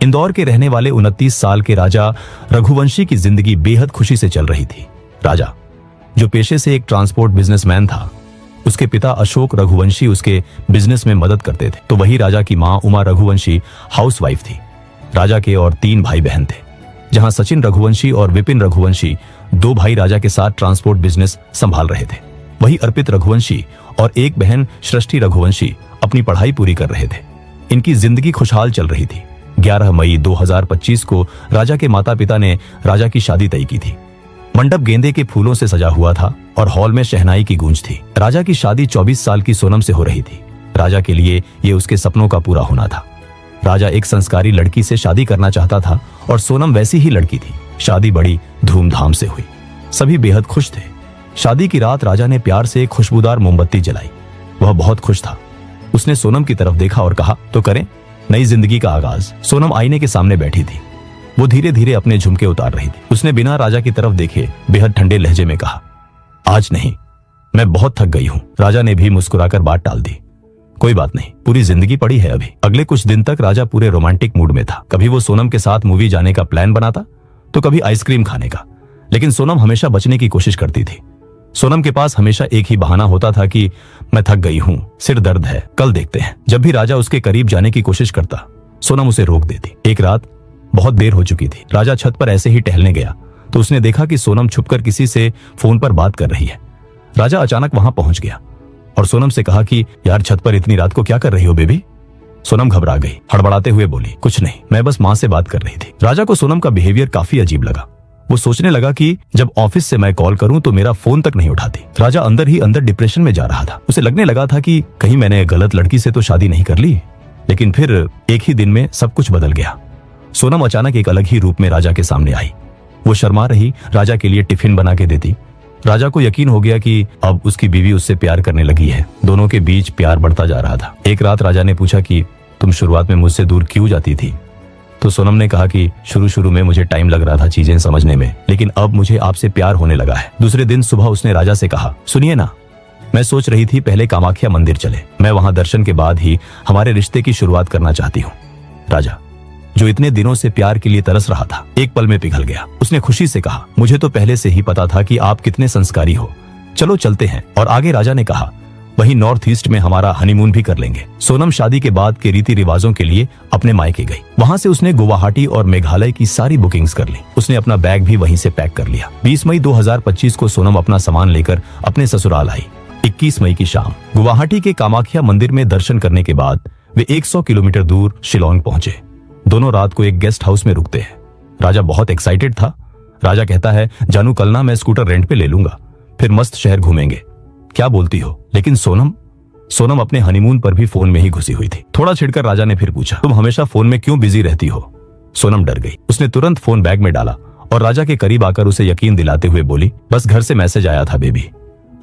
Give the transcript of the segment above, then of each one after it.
इंदौर के रहने वाले 29 साल के राजा रघुवंशी की जिंदगी बेहद खुशी से चल रही थी। राजा, जो पेशे से एक ट्रांसपोर्ट बिजनेसमैन था, उसके पिता अशोक रघुवंशी उसके बिजनेस में मदद करते थे, तो वही राजा की मां उमा रघुवंशी हाउसवाइफ थी। राजा के और 3 भाई बहन थे, जहां सचिन रघुवंशी और विपिन रघुवंशी 2 भाई राजा के साथ ट्रांसपोर्ट बिजनेस संभाल रहे थे। वही अर्पित रघुवंशी और एक बहन सृष्टि रघुवंशी अपनी पढ़ाई पूरी कर रहे थे। इनकी जिंदगी खुशहाल चल रही थी। 11 मई 2025 को राजा के माता पिता ने राजा की शादी तय की थी। मंडप गेंदे के फूलों से सजा हुआ था और हॉल में शहनाई की गूंज थी। राजा की शादी 24 साल की सोनम से हो रही थी। राजा के लिए ये उसके सपनों का पूरा होना था। राजा एक संस्कारी लड़की से शादी करना चाहता था और सोनम वैसी ही लड़की थी। शादी बड़ी धूमधाम से हुई। सभी बेहद खुश थे। शादी की रात राजा ने प्यार से एक खुशबूदार मोमबत्ती जलाई। वह बहुत खुश था। उसने सोनम की तरफ देखा और कहा, तो करें नई जिंदगी का आगाज। सोनम आईने के सामने बैठी थी। वो धीरे धीरे अपने झुमके उतार रही थी। उसने बिना राजा की तरफ देखे बेहद ठंडे लहजे में कहा, आज नहीं, मैं बहुत थक गई हूं। राजा ने भी मुस्कुराकर बात टाल दी, कोई बात नहीं, पूरी जिंदगी पड़ी है अभी। अगले कुछ दिन तक राजा पूरे रोमांटिक मूड में था। कभी वो सोनम के साथ मूवी जाने का प्लान बनाता, तो कभी आइसक्रीम खाने का, लेकिन सोनम हमेशा बचने की कोशिश करती थी। सोनम के पास हमेशा एक ही बहाना होता था कि मैं थक गई हूं, सिर दर्द है, कल देखते हैं। जब भी राजा उसके करीब जाने की कोशिश करता, सोनम उसे रोक देती। एक रात बहुत देर हो चुकी थी। राजा छत पर ऐसे ही टहलने गया तो उसने देखा कि सोनम छुपकर किसी से फोन पर बात कर रही है। राजा अचानक वहां पहुंच गया और सोनम से कहा कि यार, छत पर इतनी रात को क्या कर रही हो बेबी? सोनम घबरा गई, हड़बड़ाते हुए बोली, कुछ नहीं, मैं बस मां से बात कर रही थी। राजा को सोनम का बिहेवियर काफी अजीब लगा। वो सोचने लगा कि जब ऑफिस से मैं कॉल करूं तो मेरा फोन तक नहीं उठाती। राजा अंदर ही अंदर डिप्रेशन में जा रहा था। उसे लगने लगा था कि कहीं मैंने गलत लड़की से तो शादी नहीं कर ली। लेकिन फिर एक ही दिन में सब कुछ बदल गया। सोनम अचानक एक अलग ही रूप में राजा के सामने आई। वो शर्मा रही, राजा के लिए टिफिन बना के देती। राजा को यकीन हो गया कि अब उसकी बीवी उससे प्यार करने लगी है। दोनों के बीच प्यार बढ़ता जा रहा था। एक रात राजा ने पूछा कि तुम शुरुआत में मुझसे दूर क्यों जाती थी? तो सोनम ने कहा कि शुरू में मुझे टाइम लग रहा था चीजें समझने में, लेकिन अब मुझे आपसे प्यार होने लगा है। दूसरे दिन सुबह उसने राजा से कहा, सुनिए ना, मैं सोच रही थी पहले कामाख्या मंदिर चले। मैं वहां दर्शन के बाद ही हमारे रिश्ते की शुरुआत करना चाहती हूँ। राजा, जो इतने दिनों से प्यार के लिए तरस रहा था, एक पल में पिघल गया। उसने खुशी से कहा, मुझे तो पहले से ही पता था कि आप कितने संस्कारी हो, चलो चलते हैं। और आगे राजा ने कहा, वही नॉर्थ ईस्ट में हमारा हनीमून भी कर लेंगे। सोनम शादी के बाद के रीति रिवाजों के लिए अपने मायके गई। वहां से उसने गुवाहाटी और मेघालय की सारी बुकिंग्स कर ली। उसने अपना बैग भी वहीं से पैक कर लिया। 20 मई 2025 को सोनम अपना सामान लेकर अपने ससुराल आई। 21 मई की शाम गुवाहाटी के कामाख्या मंदिर में दर्शन करने के बाद वे 100 किलोमीटर दूर शिलोंग पहुंचे। दोनों रात को एक गेस्ट हाउस में रुकते हैं। राजा बहुत एक्साइटेड था। राजा कहता है, जानू कल ना मैं स्कूटर रेंट पे ले लूंगा, फिर मस्त शहर घूमेंगे। क्या बोलती हो? लेकिन सोनम अपने हनीमून पर भी फोन में ही घुसी हुई थी। थोड़ा छिड़कर राजा ने फिर पूछा, तुम हमेशा फोन में क्यों बिजी रहती हो? सोनम डर गई। उसने तुरंत फोन बैग में डाला और राजा के करीब आकर उसे यकीन दिलाते हुए बोली, बस घर से मैसेज आया था बेबी,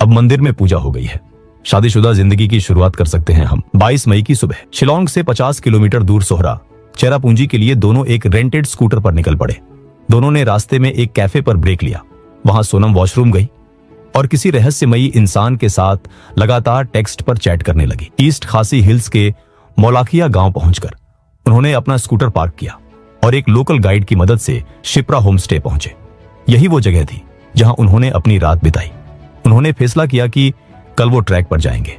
अब मंदिर में पूजा हो गई है, शादीशुदा जिंदगी की शुरुआत कर सकते हैं हम। 22 मई की सुबह शिलोंग से 50 किलोमीटर दूर सोहरा चेरापूंजी के लिए दोनों एक रेंटेड स्कूटर पर निकल पड़े। दोनों ने रास्ते में एक कैफे पर ब्रेक लिया। वहां सोनम वॉशरूम गई और किसी रहस्यमयी इंसान के साथ लगातार टेक्स्ट पर चैट करने लगी। ईस्ट खासी हिल्स के मौलाखिया गांव पहुंचकर उन्होंने अपना स्कूटर पार्क किया और एक लोकल गाइड की मदद से शिप्रा होम स्टे पहुंचे। यही वो जगह थी जहां उन्होंने अपनी रात बिताई। उन्होंने फैसला किया कि कल वो ट्रैक पर जाएंगे।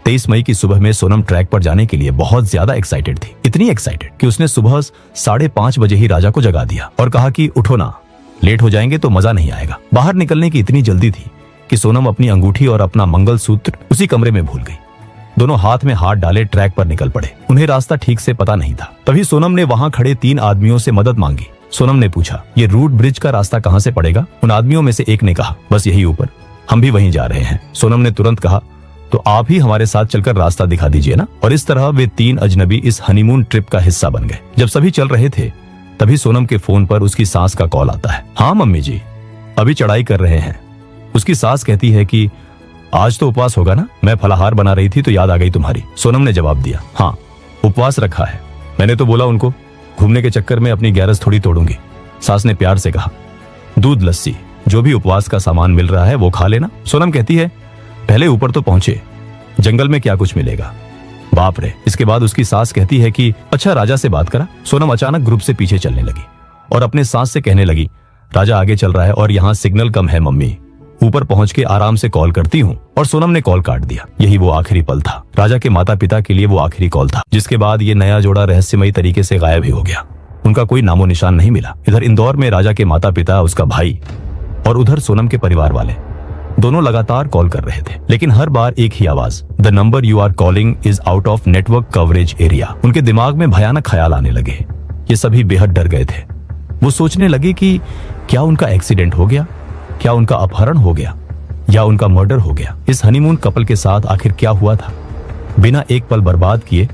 23 मई की सुबह में सोनम ट्रैक पर जाने के लिए बहुत ज्यादा एक्साइटेड थी। इतनी एक्साइटेड कि उसने सुबह 5:30 बजे ही राजा को जगा दिया और कहा कि उठो ना, लेट हो जाएंगे तो मजा नहीं आएगा। बाहर निकलने की इतनी जल्दी थी कि सोनम अपनी अंगूठी और अपना मंगलसूत्र उसी कमरे में भूल गई। दोनों हाथ में हाथ डाले ट्रैक पर निकल पड़े। उन्हें रास्ता ठीक से पता नहीं था। तभी सोनम ने वहां खड़े 3 आदमियों से मदद मांगी। सोनम ने पूछा, ये रूट ब्रिज का रास्ता कहां से पड़ेगा? उन आदमियों में से एक ने कहा, बस यही ऊपर, हम भी वहीं जा रहे हैं। सोनम ने तुरंत कहा, तो आप ही हमारे साथ चलकर रास्ता दिखा दीजिए ना। और इस तरह वे 3 अजनबी इस हनीमून ट्रिप का हिस्सा बन गए। जब सभी चल रहे थे तभी सोनम के फोन पर उसकी सास का कॉल आता है। हाँ मम्मी जी, अभी चढ़ाई कर रहे हैं। उसकी सास कहती है कि आज तो उपवास होगा ना? मैं फलाहार बना रही थी तो याद आ गई तुम्हारी। सोनम ने जवाब दिया, हाँ उपवास रखा है। मैंने तो बोला उनको घूमने के चक्कर में अपनी गैरस थोड़ी तोड़ूंगी। सास ने प्यार से कहा, दूध लस्सी जो भी उपवास का सामान मिल रहा है वो खा लेना। सोनम कहती है, पहले ऊपर तो पहुंचे, जंगल में क्या कुछ मिलेगा। बाप रे। इसके बाद उसकी सास कहती है कि अच्छा राजा से बात करा। सोनम अचानक ग्रुप से पीछे चलने लगी और अपने सास से कहने लगी, राजा आगे चल रहा है और यहाँ सिग्नल कम है मम्मी, ऊपर पहुंच के आराम से कॉल करती हूँ। और सोनम ने कॉल काट दिया। यही वो आखिरी पल था, राजा के माता पिता के लिए वो आखिरी कॉल था, जिसके बाद ये नया जोड़ा रहस्यमयी तरीके से गायब ही हो गया। उनका कोई नामो निशान नहीं मिला। इधर इंदौर में राजा के माता पिता, उसका भाई और उधर सोनम के परिवार वाले दोनों लगातार कॉल कर रहे थे, लेकिन हर बार एक ही आवाज, the number you are calling is out of network coverage area. उनके दिमाग में भयानक ख्याल आने लगे। ये सभी बेहद डर गए थे। वो सोचने लगे कि क्या उनका एक्सीडेंट हो गया, क्या उनका अपहरण हो गया या उनका मर्डर हो गया। इस हनीमून कपल के साथ आखिर क्या हुआ था। बिना एक पल बर्बाद किए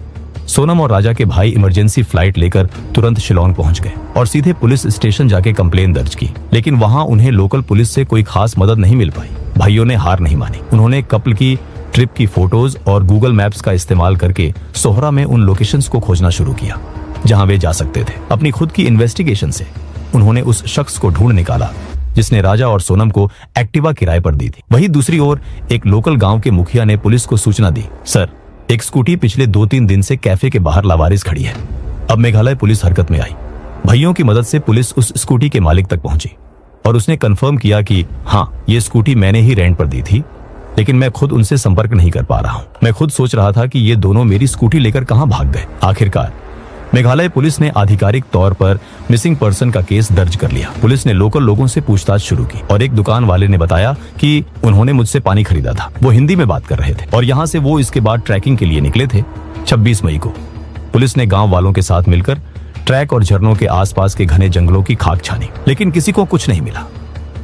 सोनम और राजा के भाई इमरजेंसी फ्लाइट लेकर तुरंत शिलोंग पहुंच गए और सीधे पुलिस स्टेशन जाके कंप्लेन दर्ज की। लेकिन वहां उन्हें लोकल पुलिस से कोई खास मदद नहीं मिल पाई। भाइयों ने हार नहीं मानी। उन्होंने कपल की ट्रिप की फोटोज और गूगल मैप्स का इस्तेमाल करके सोहरा में उन लोकेशंस को खोजना शुरू किया जहां वे जा सकते थे। अपनी खुद की इन्वेस्टिगेशन से उन्होंने उस शख्स को ढूंढ निकाला जिसने राजा और सोनम को एक्टिवा किराए पर दी थी। वहीं दूसरी ओर एक लोकल गांव के मुखिया ने पुलिस को सूचना दी, सर एक स्कूटी पिछले 2-3 दिन से कैफे के बाहर लावारिस खड़ी है। अब मेघालय पुलिस हरकत में आई। भाइयों की मदद से पुलिस उस स्कूटी के मालिक तक पहुंची और उसने कंफर्म किया कि हाँ, ये स्कूटी मैंने ही रेंट पर दी थी, लेकिन मैं खुद उनसे संपर्क नहीं कर पा रहा हूँ। मैं खुद सोच रहा था कि ये दोनों मेरी स्कूटी लेकर कहाँ भाग गए। आखिरकार मेघालय पुलिस ने आधिकारिक तौर पर मिसिंग पर्सन का केस दर्ज कर लिया। पुलिस ने लोकल लोगों से पूछताछ शुरू की और एक दुकान वाले ने बताया कि उन्होंने मुझसे पानी खरीदा था। वो हिंदी में बात कर रहे थे और यहाँ से वो इसके बाद ट्रैकिंग के लिए निकले थे। 26 मई को पुलिस ने गांव वालों के साथ मिलकर ट्रैक और झरनों के आसपास के घने जंगलों की खाक छानी, लेकिन किसी को कुछ नहीं मिला।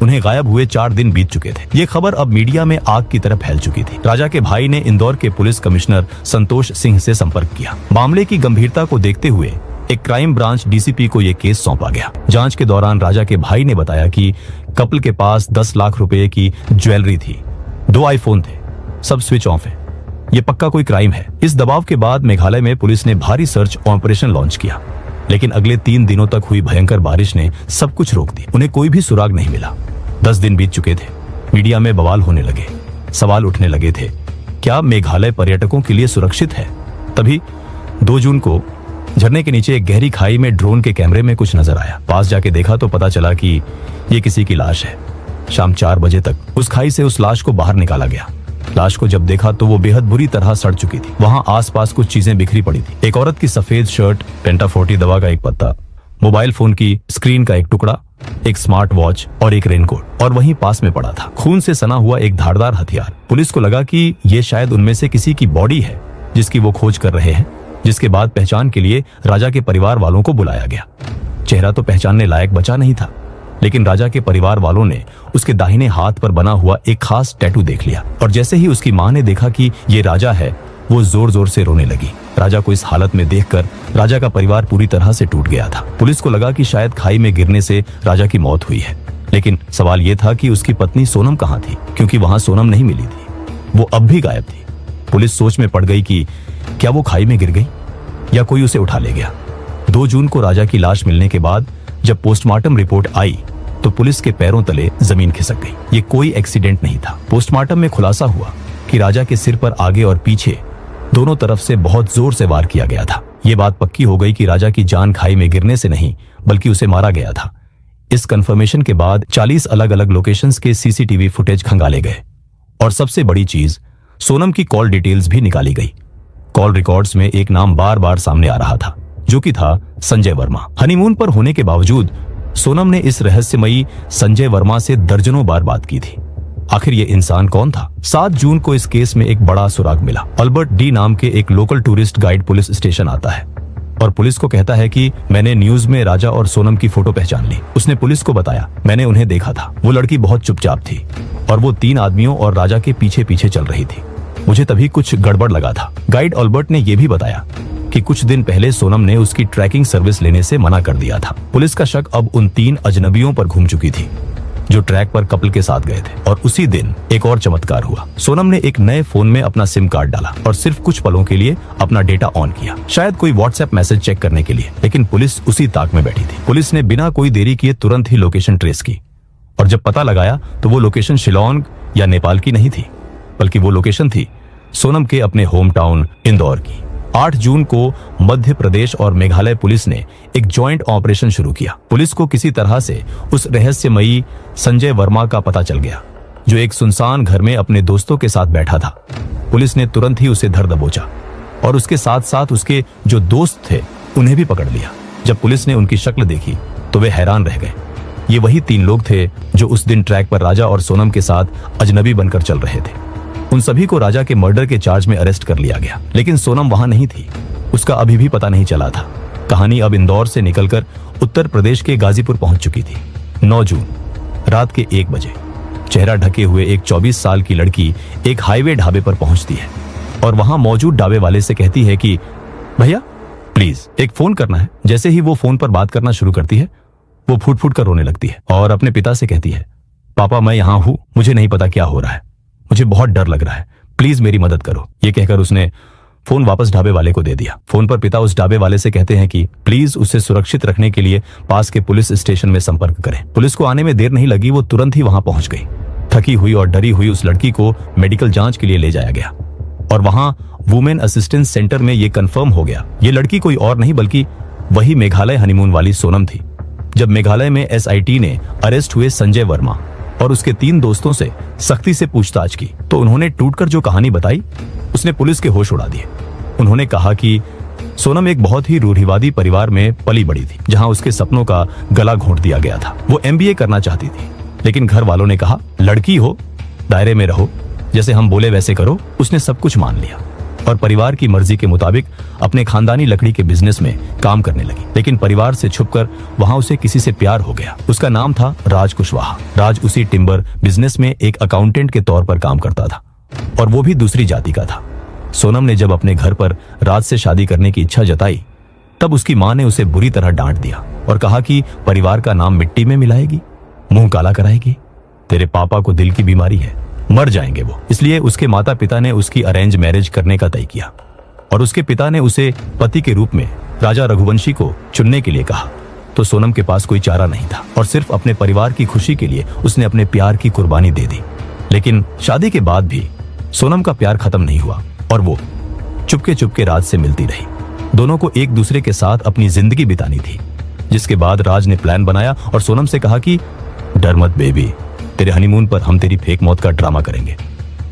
उन्हें गायब हुए 4 दिन बीत चुके थे। ये खबर अब मीडिया में आग की तरह फैल चुकी थी। राजा के भाई ने इंदौर के पुलिस कमिश्नर संतोष सिंह से संपर्क किया। मामले की गंभीरता को देखते हुए एक क्राइम ब्रांच डीसीपी को यह केस सौंपा गया। जांच के दौरान राजा के भाई ने बताया कि कपल के पास 10 लाख रुपए की ज्वेलरी थी, 2 आईफोन थे, सब स्विच ऑफ है। ये पक्का कोई क्राइम है। इस दबाव के बाद मेघालय में पुलिस ने भारी सर्च ऑपरेशन लॉन्च किया, लेकिन अगले 3 दिनों तक हुई भयंकर बारिश ने सब कुछ रोक दिया। उन्हें कोई भी सुराग नहीं मिला। 10 दिन बीत चुके थे। मीडिया में बवाल होने लगे, सवाल उठने लगे थे, क्या मेघालय पर्यटकों के लिए सुरक्षित है। तभी 2 जून को झरने के नीचे एक गहरी खाई में ड्रोन के कैमरे में कुछ नजर आया। पास जाके देखा तो पता चला कि ये किसी की लाश है। शाम 4 बजे तक उस खाई से उस लाश को बाहर निकाला गया। लाश को जब देखा तो वो बेहद बुरी तरह सड़ चुकी थी। वहां आसपास कुछ चीजें बिखरी पड़ी थी। एक औरत की सफेद शर्ट, पेंटाफोर्टी दवा का एक पत्ता, मोबाइल फोन की स्क्रीन का एक टुकड़ा, एक स्मार्ट वॉच और एक रेनकोट और वहीं पास में पड़ा था खून से सना हुआ एक धारदार हथियार। पुलिस को लगा कि ये शायद उनमें से किसी की बॉडी है जिसकी वो खोज कर रहे हैं, जिसके बाद पहचान के लिए राजा के परिवार वालों को बुलाया गया। चेहरा तो पहचानने लायक बचा नहीं था, लेकिन राजा के परिवार वालों ने उसके दाहिने हाथ पर बना हुआ एक खास टैटू देख लिया और जैसे ही उसकी मां ने देखा कि ये राजा है, वो जोर जोर से रोने लगी। राजा को इस हालत में देखकर राजा का परिवार पूरी तरह से टूट गया था। पुलिस को लगा कि शायद खाई में गिरने से राजा की मौत हुई है, लेकिन सवाल ये था कि उसकी पत्नी सोनम कहाँ थी, क्योंकि वहां सोनम नहीं मिली थी। वो अब भी गायब थी। पुलिस सोच में पड़ गई कि क्या वो खाई में गिर गई या कोई उसे उठा ले गया। 2 जून को राजा की लाश मिलने के बाद जब पोस्टमार्टम रिपोर्ट आई तो पुलिस के पैरों तले जमीन खिसक गई। ये कोई एक्सीडेंट नहीं था। पोस्टमार्टम में खुलासा हुआ कि राजा के सिर पर आगे और पीछे दोनों तरफ से बहुत जोर से वार किया गया था। ये बात पक्की हो गई कि राजा की जान खाई में गिरने से नहीं बल्कि उसे मारा गया था। इस कंफर्मेशन के बाद 40 अलग अलग लोकेशंस के सीसीटीवी फुटेज खंगाले गए और सबसे बड़ी चीज, सोनम की कॉल डिटेल्स भी निकाली गई। कॉल रिकॉर्ड्स में एक नाम बार बार सामने आ रहा था, जो कि था संजय वर्मा। हनीमून पर होने के बावजूद सोनम ने इस रहस्यमयी संजय वर्मा से दर्जनों बार बात की थी। आखिर ये इंसान कौन था? 7 जून को इस केस में एक बड़ा सुराग मिला। अल्बर्ट डी नाम के एक local tourist guide police station आता है और पुलिस को कहता है कि मैंने न्यूज में राजा और सोनम की फोटो पहचान ली। उसने पुलिस को बताया, मैंने उन्हें देखा था। वो लड़की बहुत चुपचाप थी और वो 3 आदमियों और राजा के पीछे पीछे चल रही थी। मुझे तभी कुछ गड़बड़ लगा था। गाइड अल्बर्ट ने यह भी बताया कि कुछ दिन पहले सोनम ने उसकी ट्रैकिंग सर्विस लेने से मना कर दिया था। पुलिस का शक अब उन 3 अजनबियों पर घूम चुकी थी जो ट्रैक पर कपल के साथ गए थे। और उसी दिन एक और चमत्कार हुआ। सोनम ने एक नए फोन में अपना सिम कार्ड डाला और सिर्फ कुछ पलों के लिए अपना डेटा ऑन किया, शायद कोई व्हाट्सएप मैसेज चेक करने के लिए। लेकिन पुलिस उसी ताक में बैठी थी। पुलिस ने बिना कोई देरी किए तुरंत ही लोकेशन ट्रेस की और जब पता लगाया तो वो लोकेशन शिलोंग या नेपाल की नहीं थी, बल्कि वो लोकेशन थी सोनम के अपने होम टाउन इंदौर की। 8 जून को मध्य प्रदेश और मेघालय पुलिस ने एक जॉइंट ऑपरेशन शुरू किया। पुलिस को किसी तरह से उस रहस्यमयी संजय वर्मा का पता चल गया, जो एक सुनसान घर में अपने दोस्तों के साथ बैठा था। पुलिस ने तुरंत ही उसे धर दबोचा और उसके साथ साथ उसके जो दोस्त थे उन्हें भी पकड़ लिया। जब पुलिस ने उनकी शक्ल देखी तो वे हैरान रह गए। ये वही 3 लोग थे जो उस दिन ट्रैक पर राजा और सोनम के साथ अजनबी बनकर चल रहे थे। उन सभी को राजा के मर्डर के चार्ज में अरेस्ट कर लिया गया, लेकिन सोनम वहां नहीं थी। उसका अभी भी पता नहीं चला था। कहानी अब इंदौर से निकलकर उत्तर प्रदेश के गाजीपुर पहुंच चुकी थी। 9 जून रात के 1 बजे चेहरा ढके हुए एक 24 साल की लड़की एक हाईवे ढाबे पर पहुंचती है और वहां मौजूद ढाबे वाले से कहती है कि भैया प्लीज एक फोन करना है। जैसे ही वो फोन पर बात करना शुरू करती है, वो फूट फूट कर रोने लगती है और अपने पिता से कहती है, पापा मैं यहां हूं, मुझे नहीं पता क्या हो रहा है, मुझे बहुत डर लग रहा है, प्लीज मेरी मदद करो। ये कहकर उसने फोन वापस ढाबे वाले को दे दिया। फोन पर पिता उस ढाबे वाले से कहते हैं कि प्लीज उसे सुरक्षित रखने के लिए पास के पुलिस स्टेशन में संपर्क करें। पुलिस को आने में देर नहीं लगी, वो तुरंत ही वहां पहुंच गई। थकी हुई और डरी हुई उस लड़की को मेडिकल जांच के लिए ले जाया गया और वहां वुमेन असिस्टेंस सेंटर में ये कंफर्म हो गया, ये लड़की कोई और नहीं बल्कि वही मेघालय हनीमून वाली सोनम थी। जब मेघालय में एसआईटी ने अरेस्ट हुए संजय वर्मा और उसके 3 दोस्तों से सख्ती से पूछताछ की तो उन्होंने टूटकर जो कहानी बताई उसने पुलिस के होश उड़ा दिए। उन्होंने कहा कि सोनम एक बहुत ही रूढ़िवादी परिवार में पली बड़ी थी, जहां उसके सपनों का गला घोंट दिया गया था। वो MBA करना चाहती थी, लेकिन घर वालों ने कहा लड़की हो, दायरे में रहो, जैसे हम बोले वैसे करो। उसने सब कुछ मान लिया और परिवार की मर्जी के मुताबिक अपने खानदानी लकड़ी के बिजनेस में काम करने लगी। लेकिन परिवार से छुपकर वहां उसे किसी से प्यार हो गया। उसका नाम था राज कुशवाहा। राज उसी टिम्बर बिजनेस में एक अकाउंटेंट के तौर पर काम करता था और वो भी दूसरी जाति का था। सोनम ने जब अपने घर पर राज से शादी करने की इच्छा जताई, तब उसकी मां ने उसे बुरी तरह डांट दिया और कहा कि परिवार का नाम मिट्टी में मिलाएगी, मुंह काला कराएगी, तेरे पापा को दिल की बीमारी है, मर जाएंगे वो। इसलिए उसके माता पिता ने उसकी अरेंज मैरिज करने का तय किया और उसके पिता ने उसे पति के रूप में राजा रघुवंशी को चुनने के लिए कहा। तो सोनम के पास कोई चारा नहीं था और सिर्फ अपने परिवार की खुशी के लिए उसने अपने प्यार की कुर्बानी दे दी। लेकिन शादी के बाद भी सोनम का प्यार खत्म नहीं हुआ और वो चुपके चुपके राज से मिलती रही। दोनों को एक दूसरे के साथ अपनी जिंदगी बितानी थी। जिसके बाद राज ने प्लान बनाया और सोनम से कहा कि डर मत बेबी, तेरे हनीमून पर हम तेरी फेक मौत का ड्रामा करेंगे।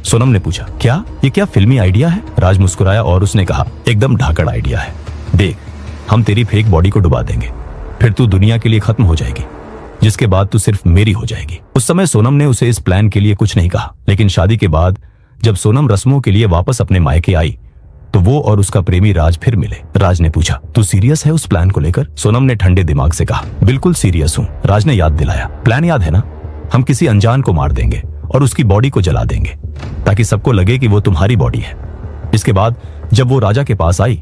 सोनम ने पूछा क्या ये क्या फिल्मी आइडिया है? राज मुस्कुराया और उसने कहा एकदम ढाकड़ आइडिया है। देख, हम तेरी फेक बॉडी को डुबा देंगे, फिर तू दुनिया के लिए खत्म हो जाएगी, जिसके बाद तू सिर्फ मेरी हो जाएगी। उस समय सोनम ने उसे इस प्लान के लिए कुछ नहीं कहा, लेकिन शादी के बाद जब सोनम रस्मों के लिए वापस अपने मायके आई तो वो और उसका प्रेमी राज फिर मिले। राज ने पूछा तू सीरियस है उस प्लान को लेकर? सोनम ने ठंडे दिमाग से कहा बिल्कुल सीरियस हूँ। राज ने याद दिलाया, प्लान याद है ना? हम किसी अनजान को मार देंगे और उसकी बॉडी को जला देंगे ताकि सबको लगे कि वो तुम्हारी बॉडी है। इसके बाद जब वो राजा के पास आई,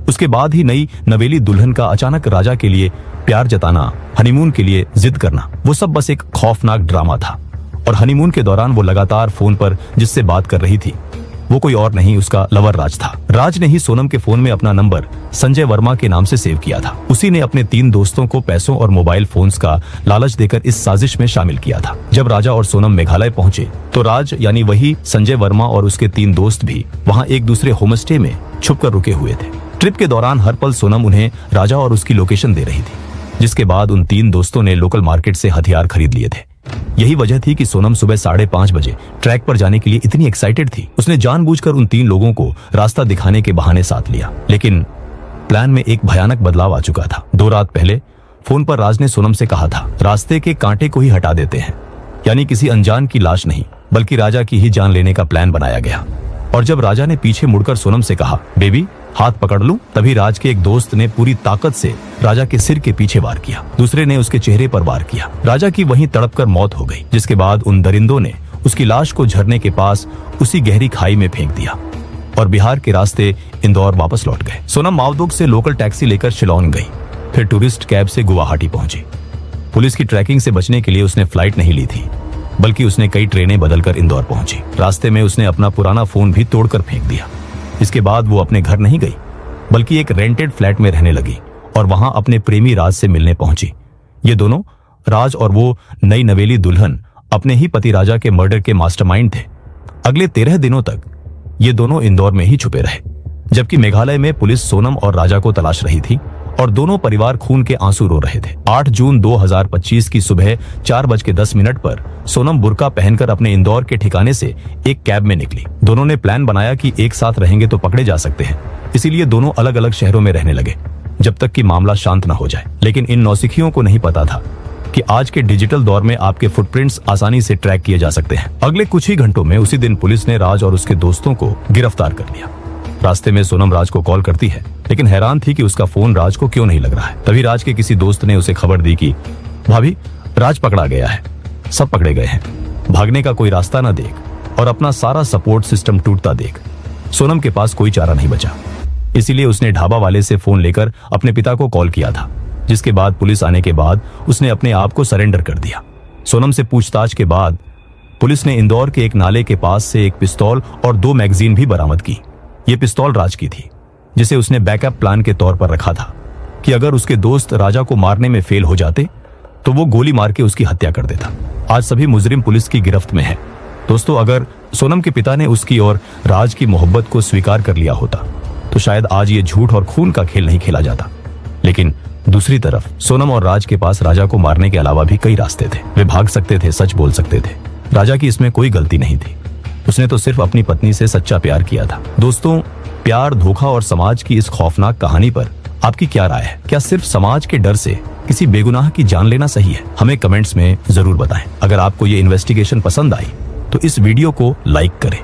उसके बाद ही नई नवेली दुल्हन का अचानक राजा के लिए प्यार जताना, हनीमून के लिए जिद करना, वो सब बस एक खौफनाक ड्रामा था। और हनीमून के दौरान वो लगातार फोन पर जिससे बात कर रही थी वो कोई और नहीं, उसका लवर राज था। राज ने ही सोनम के फोन में अपना नंबर संजय वर्मा के नाम से सेव किया था। उसी ने अपने 3 दोस्तों को पैसों और मोबाइल फोन्स का लालच देकर इस साजिश में शामिल किया था। जब राजा और सोनम मेघालय पहुंचे तो राज यानी वही संजय वर्मा और उसके 3 दोस्त भी वहां एक दूसरे होमस्टे में छुपकर रुके हुए थे। ट्रिप के दौरान हर पल सोनम उन्हें राजा और उसकी लोकेशन दे रही थी, जिसके बाद उन 3 दोस्तों ने लोकल मार्केट से हथियार खरीद लिए थे। यही वजह थी कि सोनम सुबह 5:30 बजे ट्रैक पर जाने के लिए इतनी एक्साइटेड थी। उसने जानबूझकर उन 3 लोगों को रास्ता दिखाने के बहाने साथ लिया। लेकिन प्लान में एक भयानक बदलाव आ चुका था। 2 रात पहले फोन पर राज ने सोनम से कहा था रास्ते के कांटे को ही हटा देते हैं, यानी किसी अनजान की लाश नहीं बल्कि राजा की ही जान लेने का प्लान बनाया गया। और जब राजा ने पीछे मुड़कर सोनम से कहा बेबी हाथ पकड़ लूं, तभी राज के एक दोस्त ने पूरी ताकत से राजा के सिर के पीछे वार किया। दूसरे ने उसके चेहरे पर वार किया। राजा की वहीं तड़पकर मौत हो गई, जिसके बाद उन दरिंदों ने उसकी लाश को झरने के पास उसी गहरी खाई में फेंक दिया और बिहार के रास्ते इंदौर वापस लौट गए। सोनम मावदुग से लोकल टैक्सी लेकर शिलोंग गई, फिर टूरिस्ट कैब से गुवाहाटी पहुंची। पुलिस की ट्रैकिंग से बचने के लिए उसने फ्लाइट नहीं ली थी, बल्कि उसने कई ट्रेनें बदलकर इंदौर पहुंची। रास्ते में उसने अपना पुराना फोन भी तोड़कर फेंक दिया। इसके बाद वो अपने घर नहीं गई, बल्कि एक रेंटेड फ्लैट में रहने लगी और वहां अपने प्रेमी राज से मिलने पहुंची। ये दोनों, राज और वो नई नवेली दुल्हन, अपने ही पति राजा के मर्डर के मास्टरमाइंड थे। अगले 13 दिनों तक ये दोनों इंदौर में ही छुपे रहे, जबकि मेघालय में पुलिस सोनम और राजा को तलाश रही थी और दोनों परिवार खून के आंसू रो रहे थे। 8 जून 2025 की सुबह 4:10 पर सोनम बुर्का पहनकर अपने इंदौर के ठिकाने से एक कैब में निकली। दोनों ने प्लान बनाया कि एक साथ रहेंगे तो पकड़े जा सकते हैं, इसीलिए दोनों अलग अलग शहरों में रहने लगे जब तक कि मामला शांत न हो जाए। लेकिन इन नौसिखियों को नहीं पता था कि आज के डिजिटल दौर में आपके फुटप्रिंट्स आसानी से ट्रैक किए जा सकते हैं। अगले कुछ ही घंटों में उसी दिन पुलिस ने राज और उसके दोस्तों को गिरफ्तार कर लिया। रास्ते में सोनम राज को कॉल करती है, लेकिन हैरान थी कि उसका फोन राज को क्यों नहीं लग रहा है। तभी राज के किसी दोस्त ने उसे खबर दी कि भाभी, राज पकड़ा गया है, सब पकड़े गए हैं। भागने का कोई रास्ता न देख और अपना सारा सपोर्ट सिस्टम टूटता देख सोनम के पास कोई चारा नहीं बचा। इसीलिए उसने ढाबा वाले से फोन लेकर अपने पिता को कॉल किया था, जिसके बाद पुलिस आने के बाद उसने अपने आप को सरेंडर कर दिया। सोनम से पूछताछ के बाद पुलिस ने इंदौर के एक नाले के पास से एक पिस्तौल और 2 मैगजीन भी बरामद की। ये पिस्तौल राज की थी, जिसे उसने बैकअप प्लान के तौर पर रखा था कि अगर उसके दोस्त राजा को मारने में फेल हो जाते तो वो गोली मार के उसकी हत्या कर देता। आज सभी मुजरिम पुलिस की गिरफ्त में है। दोस्तों, अगर सोनम के पिता ने उसकी और राज की मोहब्बत को स्वीकार कर लिया होता तो शायद आज ये झूठ और खून का खेल नहीं खेला जाता। लेकिन दूसरी तरफ सोनम और राज के पास राजा को मारने के अलावा भी कई रास्ते थे। वे भाग सकते थे, सच बोल सकते थे। राजा की इसमें कोई गलती नहीं थी, उसने तो सिर्फ अपनी पत्नी से सच्चा प्यार किया था। दोस्तों, प्यार, धोखा और समाज की इस खौफनाक कहानी पर आपकी क्या राय है? क्या सिर्फ समाज के डर से किसी बेगुनाह की जान लेना सही है? हमें कमेंट्स में जरूर बताएं। अगर आपको ये इन्वेस्टिगेशन पसंद आई तो इस वीडियो को लाइक करें,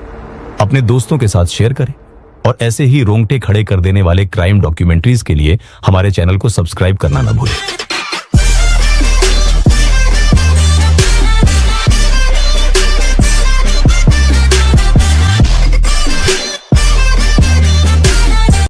अपने दोस्तों के साथ शेयर करें और ऐसे ही रोंगटे खड़े कर देने वाले क्राइम डॉक्यूमेंट्रीज के लिए हमारे चैनल को सब्सक्राइब करना न भूलें।